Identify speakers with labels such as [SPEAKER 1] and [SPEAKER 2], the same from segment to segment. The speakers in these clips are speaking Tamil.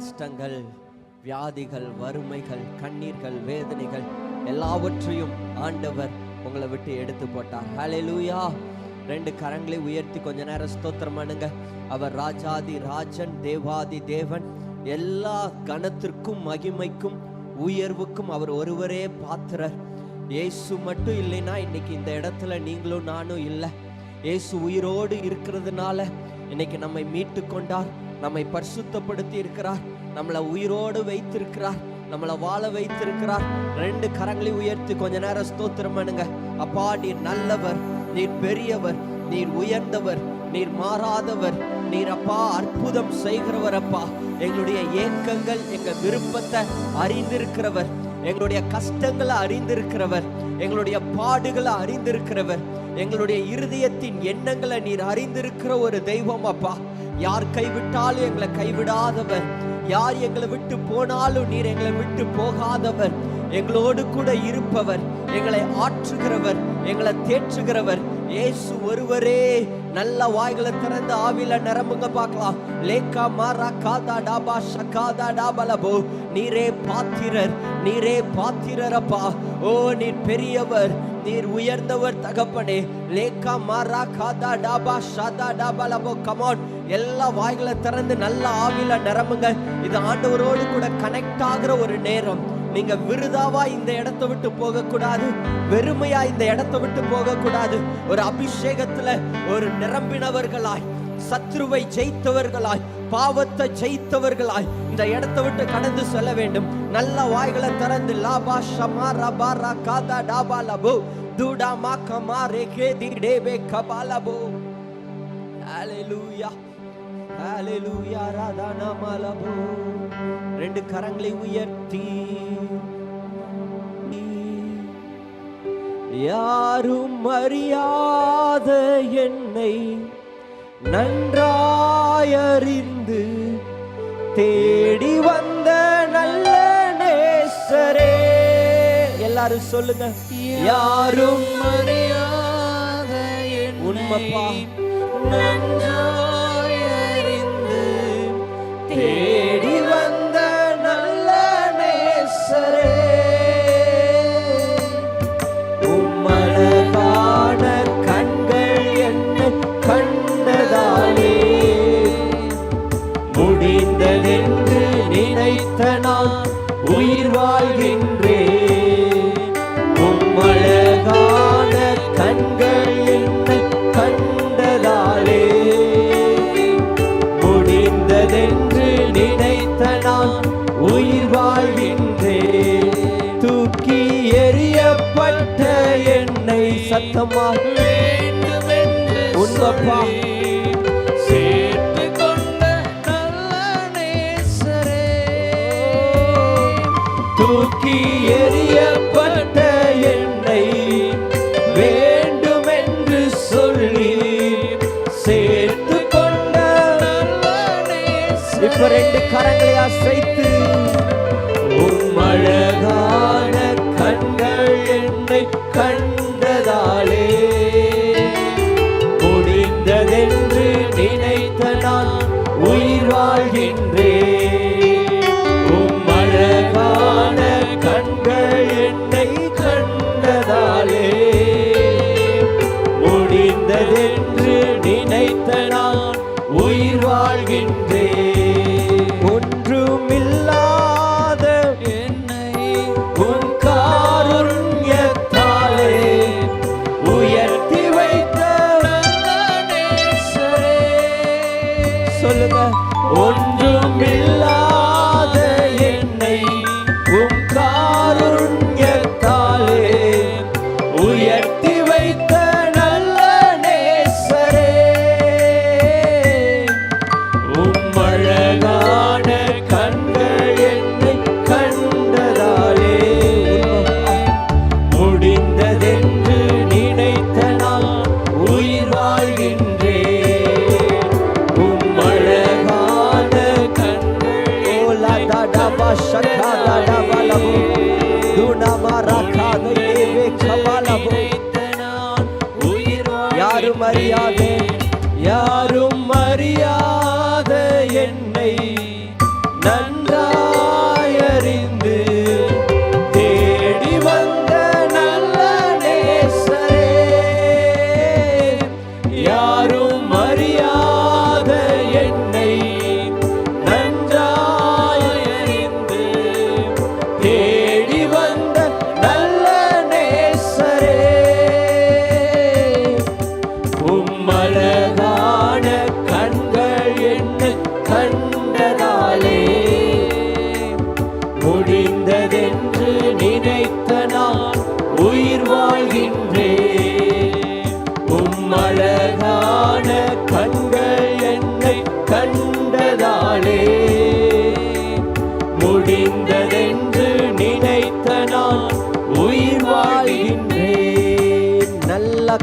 [SPEAKER 1] கஷ்டங்கள், வியாதிகள், வறுமைகள், கண்ணீர்கள், வேதனைகள் எல்லாவற்றையும் ஆண்டவர் உங்களை விட்டு எடுத்து போட்டார். ஹல்லேலூயா. 2 கரங்களை உயர்த்தி கொஞ்ச நேரம் ஸ்தோத்திரம் பண்ணுங்க. அவர் ராஜாதி ராஜன், தேவாதி தேவன். எல்லா கனத்திற்கும் மகிமைக்கும் உயர்வுக்கும் அவர் ஒருவரே பாத்திரர். இயேசு மட்டும் இல்லைன்னா இன்னைக்கு இந்த இடத்துல நீங்களும் நானும் இல்லை. இயேசு உயிரோடு இருக்கிறதுனால இன்னைக்கு நம்மை மீட்டு கொண்டார், நம்மை பரிசுத்தப்படுத்தி இருக்கிறார், நம்மளை உயிரோடு வைத்திருக்கிறார், நம்மளை வாழ வைத்திருக்கிறார். 2 கரங்களை உயர்த்தி கொஞ்ச நேரம் ஸ்தோத்திரம் பண்ணுங்க. அப்பா, நீர் நல்லவர், நீர் பெரியவர், நீர் உயர்ந்தவர், நீர் மாறாதவர், நீர் அப்பா அற்புதம் செய்கிறவர். அப்பா, எங்களுடைய ஏக்கங்கள், எங்க விருப்பத்தை அறிந்திருக்கிறவர், எங்களுடைய கஷ்டங்களை அறிந்திருக்கிறவர், எங்களுடைய பாடுகளை அறிந்திருக்கிறவர், எங்களுடைய இருதயத்தின் எண்ணங்களை நீர் அறிந்திருக்கிற ஒரு தெய்வம். அப்பா, யார் கைவிட்டாலும் எங்களை கைவிடாதவர், யார் எங்களை விட்டு போனாலும் நீர் எங்களை விட்டு போகாதவர், எங்களோடு கூட இருப்பவர், எங்களை ஆற்றுகிறவர், எங்களை தேற்றுகிறவர். இயேசு ஒருவரே. நல்ல வாய்களை திறந்து ஆவில நிரம்புங்க பார்க்கலாம். லேக்கா மாரா காதா டாபா ஷகாதா டாபலபோ. நீரே பாத்திரர், நீரே பாத்திரர் அப்பா. ஓ, நீர் பெரியவர், நீர் உயர்ந்தவர் தகப்பனே. லேக்கா மாரா காதா டாபா ஷாதா டாபலபோ. கமான், எல்லா வாய்களை திறந்து நல்ல ஆவில நிரம்புங்க. இது ஆண்டவரோடு கூட கனெக்ட் ஆகிற ஒரு நேரம். நீங்க விருதாவா இந்த இடத்தை விட்டு போக கூடாது, வெறுமையா இந்த இடத்தை விட்டு போக கூடாது. ஒரு அபிஷேகத்துல ஒரு நிரம்பினவர்களாய், சத்ருவை ஜெயித்தவர்களாய், பாவத்தை ஜெயித்தவர்களாய் இந்த இடத்தை விட்டு கடந்து செல்ல வேண்டும். நல்ல வாய்களை திறந்து லாபா ஷமா ரபா ரா காதா டாபா லபோ தூடா மா கமா ரேகே தி டேபே கபாலபோ. ஹல்லேலூயா, ஹல்லேலூயா, ராதானா மலபோ. 2 கரங்களை உயர்த்தி யாரும் அறியாத என்னை நன்றாயறிந்து தேடி வந்த நல்ல நேசரே. எல்லாரும் சொல்லுங்க. யாரும் அறியாத உண்மைப்பா, நன்றாயறிந்து தேடி வந்த நல்ல நேசரே. உம்மழகான கண்கள் என்னை கண்டதாலே முடிந்ததென்று நினைத்த நான் உயிர் வாழ்கின்றேன். உம்மழகான கண்கள் என்னை கண்டதாலே முடிந்ததென்று நினைத்த நான் உயிர் வாழ்கின்றேன். தூக்கி எறியப்பட்ட என்னை சத்தமாக உண்மைப்பா சேர்த்து கொண்ட நல்ல நேசரே. தூக்கி எறியப்பட்ட என்னை வேண்டுமென்று சொல்லி சேர்த்து கொண்ட நல்ல நேசரே. இப்ப 2 கரங்களை அசைத்து உம்மழகான கண்கள் என்னை கண்டதாலே முடிந்ததென்று நினைத்த நான் உயிர் வாழ்கின்றேன். உம்மழகான கண்கள் என்னை கண்டதாலே முடிந்ததென்று நினைத்த நான் உயிர் வாழ்கின்றேன். ஒன்றுமில்லாத என்னை உன் காருண்யத்தாலே உயர்த்தி வைத்த நல்ல நேசரே. சொல்லுங்க. ஒன்றுமில்லாத என்னை உன் காருண்யத்தாலே உயர்த்தி வைத்த நல்ல நேசரே. உம்மழகான கண்கள் என்னை கண்டதாலே முடிந்ததென்று நினைத்த நான் உயிர் வாழ்கின்றேன். உம்மழகான கண்கள் ஓலாதா டபா ஷகாதா டபா லபோ துனாமா ராகாதை தேவே கபாலபோ. யாரும் அறியாத, யாரும் அறியாத என்னை நன்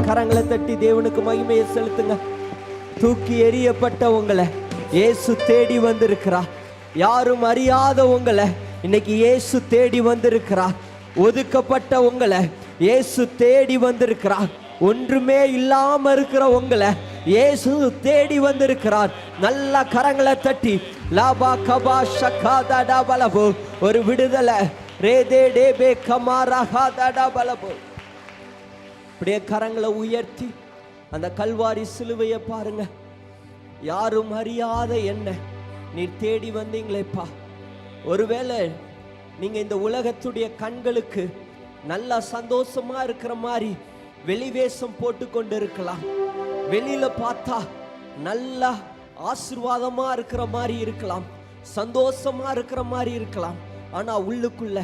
[SPEAKER 1] கரங்களை தட்டி தேவனுக்கு மகிமையை செலுத்துங்க. தூக்கி எறியப்பட்ட உங்களை இயேசு தேடி வந்திருக்கிறார். யாரும் அறியாத உங்களை இன்னைக்கு இயேசு தேடி வந்திருக்கிறார். ஒதுக்கப்பட்ட உங்களை இயேசு தேடி வந்திருக்கிறார். ஒன்றுமே இல்லாம இருக்கிற உங்களை இயேசு தேடி வந்திருக்கிறார். நல்ல கரங்களை தட்டி லாபா கபா ஷகாதா பலபோ ஒரு விடுதலை ரேதே டேபே கமாரா ஹாதா பலபோ. அப்படியே கரங்களை உயர்த்தி அந்த கல்வாரி சிலுவையை பாருங்க. யாரும் அறியாத என்ன நீர் தேடி வந்தீங்களேப்பா. ஒருவேளை நீங்க இந்த உலகத்துடைய கண்களுக்கு நல்லா சந்தோஷமா இருக்கிற மாதிரி வெளிவேஷம் போட்டு கொண்டு இருக்கலாம். வெளியில பார்த்தா நல்லா ஆசீர்வாதமா இருக்கிற மாதிரி இருக்கலாம், சந்தோஷமா இருக்கிற மாதிரி இருக்கலாம். ஆனா உள்ளுக்குள்ள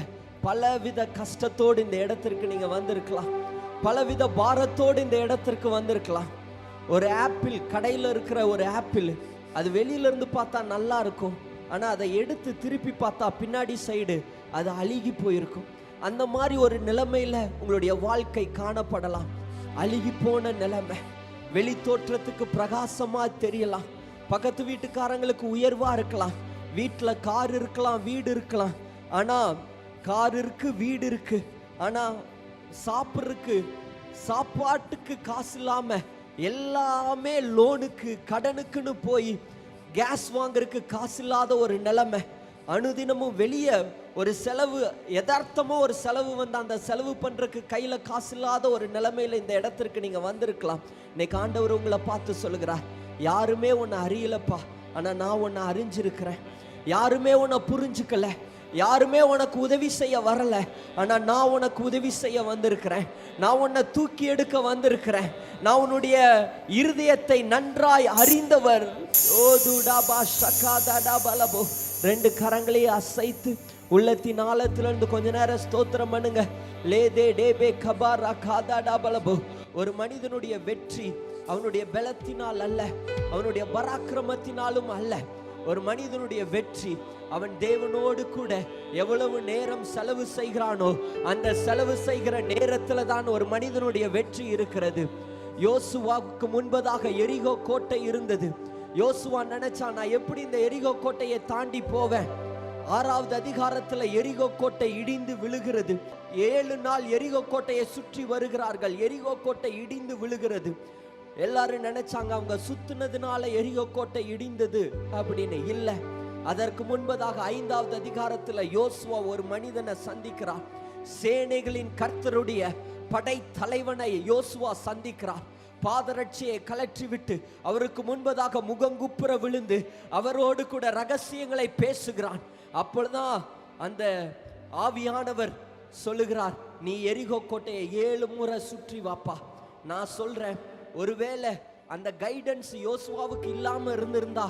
[SPEAKER 1] பலவித கஷ்டத்தோடு இந்த இடத்திற்கு நீங்க வந்திருக்கலாம். பலவித பாரத்தோடு இந்த இடத்திற்கு வந்திருக்கலாம். ஒரு ஆப்பிள், கடையில் இருக்கிற ஒரு ஆப்பிள், அது வெளியில இருந்து பார்த்தா நல்லா இருக்கும், ஆனா அதை எடுத்து திருப்பி பார்த்தா பின்னாடி சைடு அது அழுகி போயிருக்கும். அந்த மாதிரி ஒரு நிலைமையில உங்களுடைய வாழ்க்கை காணப்படலாம். அழுகி போன நிலைமை, வெளி தோற்றத்துக்கு பிரகாசமா தெரியலாம், பக்கத்து வீட்டுக்காரங்களுக்கு உயர்வா இருக்கலாம், வீட்டுல கார் இருக்கலாம், வீடு இருக்கலாம். ஆனா கார் இருக்கு, வீடு இருக்கு, ஆனா சாப்பாட்டுக்கு காசு இல்லாம எல்லாமே லோனுக்கு கடனுக்குன்னு போய் கேஸ் வாங்குறதுக்கு காசு இல்லாத ஒரு நிலைமை. அனுதினமும் வெளியே ஒரு செலவு, யதார்த்தமா ஒரு செலவு வந்து அந்த செலவு பண்றதுக்கு கையில காசு இல்லாத ஒரு நிலைமையில இந்த இடத்திற்கு நீங்க வந்திருக்கலாம். இன்னைக்கு ஆண்டவர் உங்களை பார்த்து சொல்லுகிறார், யாருமே உன்னை அறியலப்பா, ஆனா நான் உன்னை அறிஞ்சிருக்கிறேன். யாருமே உன்னை புரிஞ்சுக்கல, யாருமே உனக்கு உதவி செய்ய வரல, ஆனா நான் உனக்கு உதவி செய்ய வந்திருக்கிறேன். நான் உன்னை தூக்கி எடுக்க வந்திருக்கிறேன். நான் உன்னுடைய இருதயத்தை நன்றாய் அறிந்தவர். ரெண்டு கரங்களையும் அசைத்து உள்ளத்தின் ஆழத்திலிருந்து கொஞ்ச நேரம் ஸ்தோத்திரம் பண்ணுங்க. லேதே டேபே கபாரா காதாடா பலபோ. ஒரு மனிதனுடைய வெற்றி அவனுடைய பலத்தினால் அல்ல, அவனுடைய பராக்கிரமத்தினாலும் அல்ல. ஒரு மனிதனுடைய வெற்றி அவன் தேவனோடு கூட எவ்வளவு நேரம் செலவு செய்கிறானோ அந்த செலவு செய்கிற நேரத்துல தான் ஒரு மனிதனுடைய வெற்றி இருக்கிறது. யோசுவாவுக்கு முன்பதாக எரிகோ கோட்டை இருந்தது. யோசுவா நினைச்சா, நான் எப்படி இந்த எரிகோ கோட்டையை தாண்டி போவேன்? 6வது அதிகாரத்துல எரிகோ கோட்டை இடிந்து விழுகிறது. 7 நாள் எரிகோ கோட்டையை சுற்றி வருகிறார்கள். எரிகோ கோட்டை இடிந்து விழுகிறது. எல்லாரும் நினைச்சாங்க அவங்க சுத்தினதுனால எரிகோ கோட்டை இடிந்தது அப்படின்னு. இல்ல, அதற்கு முன்பதாக 5வது அதிகாரத்துல யோசுவா ஒரு மனிதனை சந்திக்கிறார். சேனைகளின் கர்த்தருடைய படை தலைவனை யோசுவா சந்திக்கிறார். பாதரட்சியை கலற்றி விட்டு அவருக்கு முன்பதாக முகங்குப்புற விழுந்து அவரோடு கூட ரகசியங்களை பேசுகிறான். அப்பொழுதுதான் அந்த ஆவியானவர் சொல்லுகிறார், நீ எரிகோ கோட்டையை 7 முறை சுற்றி வாப்பா. நான் சொல்றேன், ஒருவேளை அந்த கைடன்ஸ் யோசுவாவுக்கு இல்லாம இருந்திருந்தா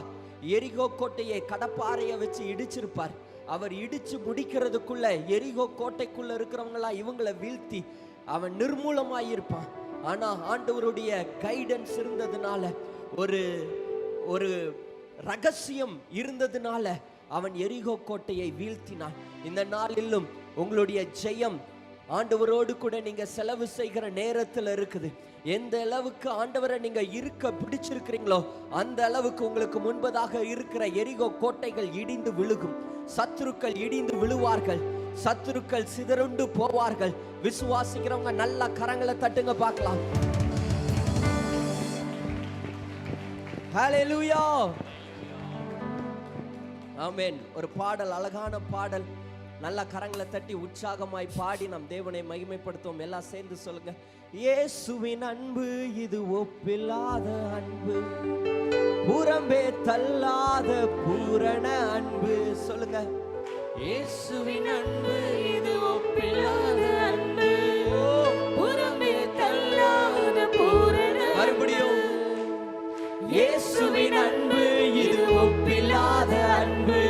[SPEAKER 1] எரிகோ கோட்டையை கடப்பாறையை வச்சு இடிச்சிருப்பார். அவர் இடிச்சு முடிக்கிறதுக்குள்ள எரிகோ கோட்டைக்குள்ள இருக்கிறவங்களா இவங்களை வீழ்த்தி அவன் நிர்மூலமாயிருப்பான். ஆனா ஆண்டவருடைய கைடன்ஸ் இருந்ததுனால, ஒரு ரகசியம் இருந்ததுனால அவன் எரிகோ கோட்டையை வீழ்த்தினான். இந்த நாளிலும் உங்களுடைய ஜெயம் ஆண்டவரோடு கூட நீங்க செலவு செய்கிற நேரத்தில் இருக்குது. எந்த அளவுக்கு ஆண்டவரை நீங்க இருக்க பிடிச்சிருக்கிறீங்களோ அந்த அளவுக்கு உங்களுக்கு முன்பதாக இருக்கிற எரிகோ கோட்டைகள் இடிந்து விழுகும். சத்துருக்கள் இடிந்து விழுவார்கள், சத்துருக்கள் சிதறுண்டு போவார்கள். விசுவாசிக்கிறவங்க நல்ல கரங்களை தட்டுங்க பார்க்கலாம். ஹல்லேலூயா, ஆமென். ஒரு பாடல், அழகான பாடல், நல்ல கரங்களை தட்டி உற்சாகமாய் பாடி நம் தேவனை மகிமைப்படுத்துவோம். எல்லாம் சேர்ந்து சொல்லுங்க. இயேசுவின் அன்பு இது ஒப்பில்லாத அன்பு, புறம்பே தள்ளாத பூரண அன்பு. சொல்லுங்க.
[SPEAKER 2] இயேசுவின் அன்பு இது ஒப்பில்லாத அன்பு, புறம்பே தள்ளாத பூரண.
[SPEAKER 1] மறுபடியும். இயேசுவின் அன்பு இது ஒப்பில்லாத அன்பு,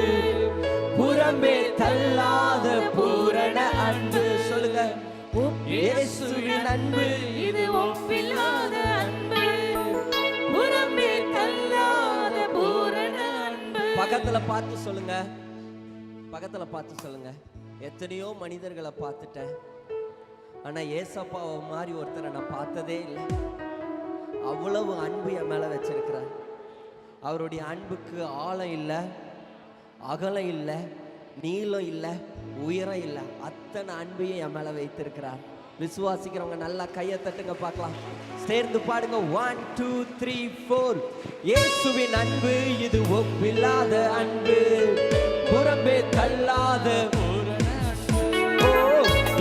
[SPEAKER 1] புறம்பே தள்ளாத பூரண அன்பு. சொல்லுங்க. இயேசுவின் அன்பு
[SPEAKER 2] இது ஒப்பில்லாத அன்பு, புறம்பே தள்ளாத பூரண அன்பு.
[SPEAKER 1] பக்கத்துல பார்த்து சொல்லுங்க, பக்கத்துல பார்த்து சொல்லுங்க. எத்தனையோ மனிதர்களை பார்த்துட்டேன், ஆனா ஏசப்பாவை மாதிரி ஒருத்தரை நான் பார்த்ததே இல்லை. அவ்வளவு அன்பு என் மேல வச்சிருக்கிறார். அவருடைய அன்புக்கு ஆழம் இல்லை, அகலம் இல்லை, நீளம் இல்லை, உயரம் இல்லை. அத்தனை அன்பையும் என் மேல வைத்திருக்கிறார். விசுவாசிக்கிறவங்க நல்லா கையை தட்டுங்க பார்க்கலாம். சேர்ந்து பாடுங்க. 1 2 3 4. இயேசுவின் அன்பு இது ஒப்பில்லாத அன்பு, புறம்பே தள்ளாத பூரண அன்பு. ஓ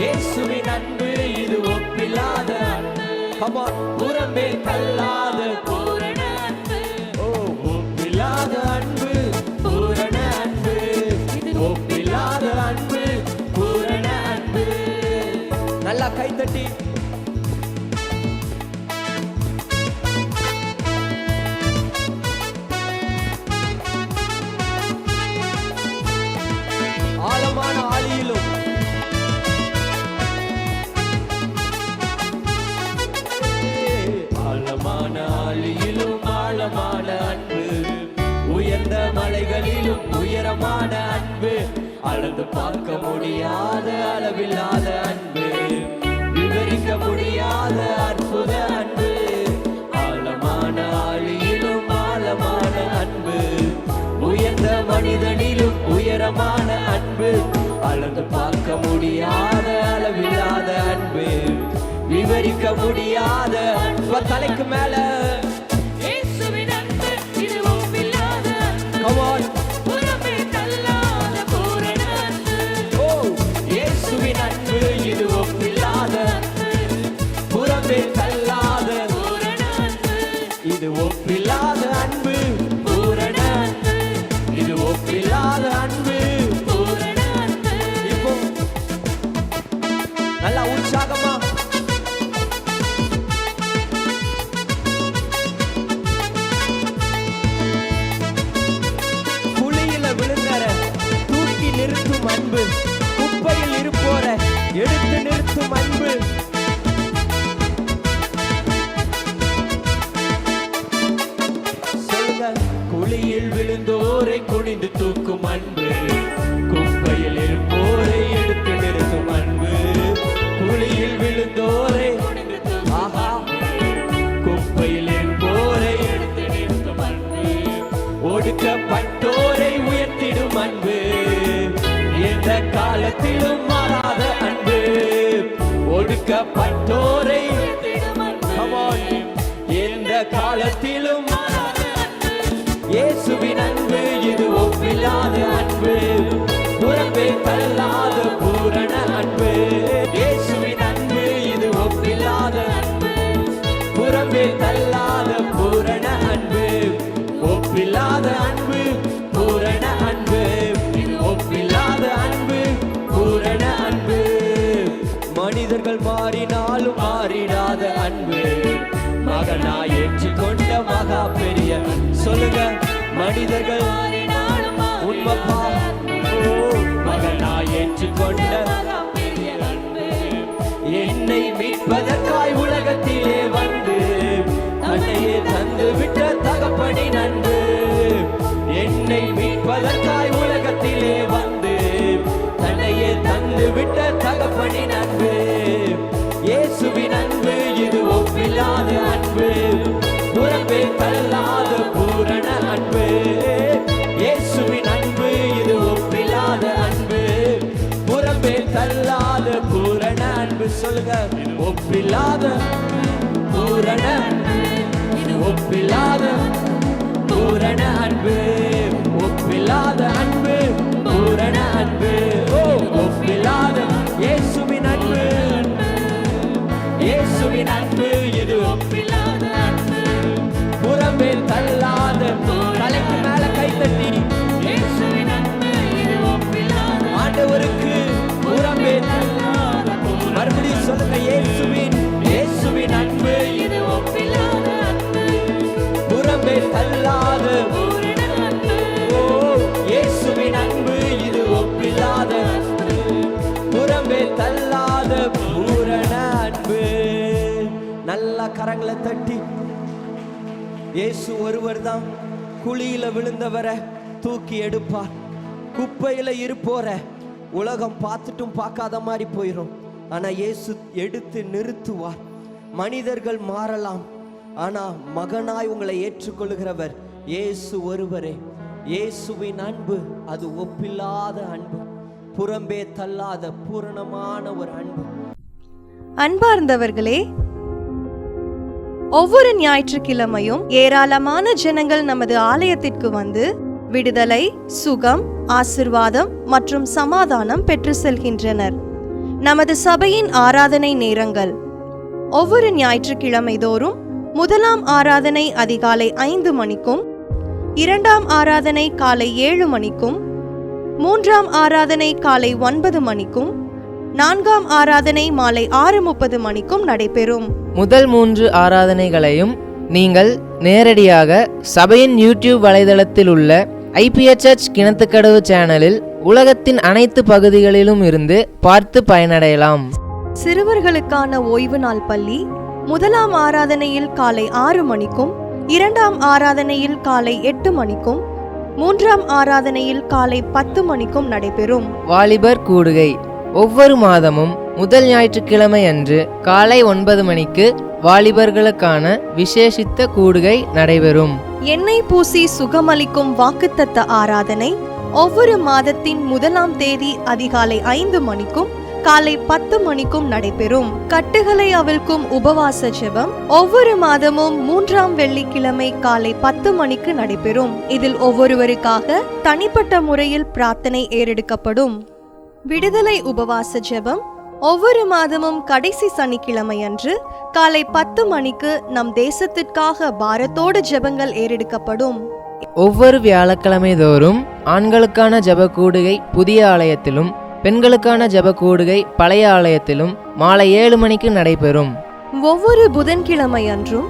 [SPEAKER 1] இயேசுவின் அன்பு இது ஒப்பில்லாத அன்பு. come on, புறம்பே தள்ளாத பூரண அன்பு. ஓ ஒப்பில்லாத அன்பு, பூரண அன்பு. இது ஒப்பில்லாத அன்பு, பூரண அன்பு. நல்லா கைத்தட்டி ஆழமான ஆழியிலும் ஆழமான ஆழியிலும் ஆழமான அன்பு, உயர்ந்த மலைகளிலும் உயரமான அன்பு, அளந்து பார்க்க முடியாத அளவில்லாத அன்பு, விவரிக்க முடியாத அற்புத அன்பு. ஆழமான ஆழியிலும் ஆழமான அன்பு, உயர்ந்த மனிதனிலும் உயரமான அன்பு, அளந்து பார்க்க முடியாத அளவில்லாத அன்பு, விவரிக்க முடியாத அன்பு. தலைக்கு மேல
[SPEAKER 2] இயேசுவின் அன்பு இது ஒப்பில்லாத அன்பு.
[SPEAKER 1] come on,
[SPEAKER 2] புறம்பே தள்ளாத பூரண அன்பு.
[SPEAKER 1] ஓ இயேசுவின் அன்பு இது ஒப்பில்லாத அன்பு, புறம்பே தள்ளாத
[SPEAKER 2] பூரண அன்பு.
[SPEAKER 1] இது ஒப்பில்லாத அன்பு, பூரண அன்பு. இது ஒப்பில்லாத அன்பு,
[SPEAKER 2] பூரண அன்பு.
[SPEAKER 1] இப்போ நல்லா உற்சாகமா குழியில விழுந்தற தூக்கி நிறுத்தும் அன்பு, குப்பையில் இருப்போர எடுத்து நிறுத்தும் அன்பு. சொல்லுங்க. குழியில் விழுந்தோரை குனிந்து தூக்கும் அன்பு, குப்பையில் இருப்போரை எடுத்து நிறுத்தும் அன்பு. குழியில் விழுந்தோரை ஆஹா, குப்பையில் இருப்போரை எடுத்து நிறுத்தும் அன்பு, ஒடுக்கப்பட்டோரை உயர்த்திடும் அன்பு, எந்த காலத்திலும் மாறாத அன்பு, ஒடுக்கப்பட்டோரை
[SPEAKER 2] உயர்த்திடும் அன்பு.
[SPEAKER 1] come on, எந்த காலத்திலும் இயேசுவின் அன்பு இது ஒப்பில்லாத அன்பு, புறம்பே தள்ளாத பூரண அன்பு. இயேசுவின் அன்பு இது ஒப்பில்லாத அன்பு, புறம்பே தள்ளாத பூரண அன்பு, ஒப்பில்லாத அன்பு, பூரண அன்பு. ஒப்பில்லாத அன்பு, பூரண அன்பு. மனிதர்கள் மாறினாலும் மாறிடாத அன்பு, மகனாய் ஏற்றுக்கொண்ட மகா பெரிய. சொல்லுங்க. மனிதர்கள்
[SPEAKER 2] மாறினாலும்
[SPEAKER 1] உண்மைப்பா. ஓ மகனாய் ஏற்றுக்கொண்ட
[SPEAKER 2] பெரிய அன்பு.
[SPEAKER 1] என்னை மீட்பதற்காய் உலகத்திலே வந்து தன்னையே தந்து விட்ட தகப்பனின் அன்பு, என்னை மீட்பதற்காய் உலகத்திலே வந்து தன்னையே தந்து விட்ட தகப்பனின் அன்பு. இயேசுவின் அன்பு இது ஒப்பில்லாத அன்பு, புறம்பே தள்ளாத பூரண அன்பு. இயேசுவின் அன்பு இது ஒப்பில்லாத அன்பு, புறம்பே தள்ளாத பூரண அன்பு. சொல்லுங்க. ஒப்பில்லாத பூரண அன்பு, இது ஒப்பில்லாத பூரண அன்பு, ஒப்பில்லாத அன்பு, பூரண அன்பு. ஓ ஒப்பில்லாத இயேசுவின் அன்பு, இயேசுவின் அன்பு இது
[SPEAKER 2] ஒப்பில்லாத அன்பு.
[SPEAKER 1] புறம்பே தள்ளாத. தலைக்கு மேல கைத்தட்டி
[SPEAKER 2] இயேசுவின் அன்பு இது ஒப்பில்லாத
[SPEAKER 1] ஆண்டவருக்கு புறம்பே தள்ளாத. மறுபடியும் சொல்லுங்க. இயேசுவின் அன்பு
[SPEAKER 2] இது ஒப்பில்லாத அன்பு.
[SPEAKER 1] புறம்பே தள்ளாத.
[SPEAKER 2] பூரண அன்பு.
[SPEAKER 1] ஓ இயேசுவின் அன்பு இது ஒப்பில்லாத அன்பு, புறம்பே தள்ளாத பூரண அன்பு. நல்லா கரங்களை தட்டி இயேசு ஒருவர் தான் குழியில விழுந்தவரை தூக்கி எடுப்பார். குப்பையில இருப்போர உலகம் பார்த்துட்டும் பார்க்காத மாதிரி போயிடும். ஆனா இயேசு எடுத்து நிறுத்துவார். மனிதர்கள் மாறலாம், ஆனா மகனாய் உங்களை ஏற்றுக்கொள்கிறவர் இயேசு ஒருவரே. இயேசுவின் அன்பு அது ஒப்பில்லாத அன்பு, புறம்பே தள்ளாத பூரணமான ஒரு அன்பு.
[SPEAKER 3] அன்பார்ந்தவர்களே, ஒவ்வொரு ஞாயிற்றுக்கிழமையும் ஏராளமான ஜனங்கள் நமது ஆலயத்திற்கு வந்து விடுதலை, சுகம், ஆசிர்வாதம் மற்றும் சமாதானம் பெற்று செல்கின்றனர். நமது சபையின் ஆராதனை நேரங்கள்: ஒவ்வொரு ஞாயிற்றுக்கிழமை தோறும் முதலாம் ஆராதனை அதிகாலை 5 மணிக்கும், இரண்டாம் ஆராதனை காலை 7 மணிக்கும், மூன்றாம் ஆராதனை காலை 9 மணிக்கும், நான்காம் ஆராதனை மாலை 6:30 மணிக்கும் நடைபெறும்.
[SPEAKER 4] முதல் 3 ஆராதனைகளையும் நீங்கள் நேரடியாக சபையின் யூடியூப் வலைதளத்தில் உள்ள IPHH கிணத்துக்கடவு சேனலில் உலகத்தின் அனைத்து பகுதிகளிலும் இருந்து பார்த்து பயனடையலாம்.
[SPEAKER 3] சிறுவர்களுக்கான ஓய்வு நாள் பள்ளி முதலாம் ஆராதனையில் காலை 6 மணிக்கும், இரண்டாம் ஆராதனையில் காலை 8 மணிக்கும், மூன்றாம் ஆராதனையில் காலை 10 மணிக்கும் நடைபெறும்.
[SPEAKER 4] வாலிபர் கூடுகை ஒவ்வொரு மாதமும் முதல் ஞாயிற்றுக்கிழமை அன்று காலை 9 மணிக்கு வாலிபர்களுக்கான விசேஷித்த கூடுகை நடைபெறும்.
[SPEAKER 3] எண்ணெய் பூசி சுகமளிக்கும் வாக்குத்தத்த ஆராதனை ஒவ்வொரு மாதத்தின் 1ஆம் தேதி அதிகாலை 5 மணிக்கும் காலை 10 மணிக்கும் நடைபெறும். கட்டுகளை அவிழ்க்கும் உபவாச ஜெபம் ஒவ்வொரு மாதமும் 3ஆம் வெள்ளிக்கிழமை காலை 10 மணிக்கு நடைபெறும். இதில் ஒவ்வொருவருக்காக தனிப்பட்ட முறையில் பிரார்த்தனை ஏறெடுக்கப்படும். விடுதலை உபவாச ஜெபம் ஒவ்வொரு மாதமும் கடைசி சனிக்கிழமை அன்று காலை 10 மணிக்கு நம் தேசத்திற்காக பாரத்தோடு ஜெபங்கள் ஏறெடுக்கப்படும்.
[SPEAKER 4] ஒவ்வொரு வியாழக்கிழமை தோறும் ஆண்களுக்கான ஜெப கூடுகை புதிய ஆலயத்திலும், பெண்களுக்கான ஜெப கூடுகை பழைய ஆலயத்திலும் மாலை 7 மணிக்கு நடைபெறும்.
[SPEAKER 3] ஒவ்வொரு புதன்கிழமை அன்றும்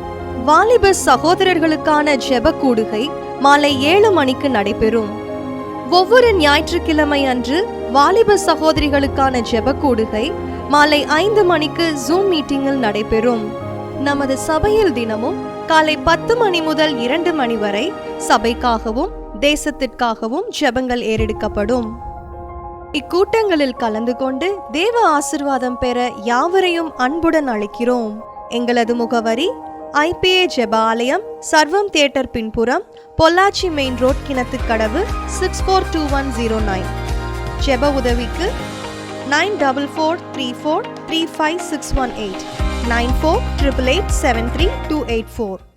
[SPEAKER 3] வாலிப சகோதரர்களுக்கான ஜெப கூடுகை மாலை 7 மணிக்கு நடைபெறும். ஒவ்வொரு ஞாயிற்றுக்கிழமை அன்று வாலிப சகோதரிகளுக்கான ஜெப கூடுகை மாலை 5 மணிக்கு ஜூம் மீட்டிங்கில் நடைபெறும். நமது சபையில் தினமும் காலை 10 மணி முதல் 2 மணி வரை சபைக்காகவும் தேசத்திற்காகவும் ஜெபங்கள் ஏறெடுக்கப்படும். இக்கூட்டங்களில் கலந்து கொண்டு தேவ ஆசிர்வாதம் பெற யாவரையும் அன்புடன் அழைக்கிறோம். எங்களது முகவரி: IPA ஜெப ஆலயம், சர்வம் தியேட்டர் பின்புறம், பொள்ளாச்சி மெயின் ரோட், கிணத்துக்கடவு, 642109. ஜெப உதவிக்கு 9443435618 9488873284.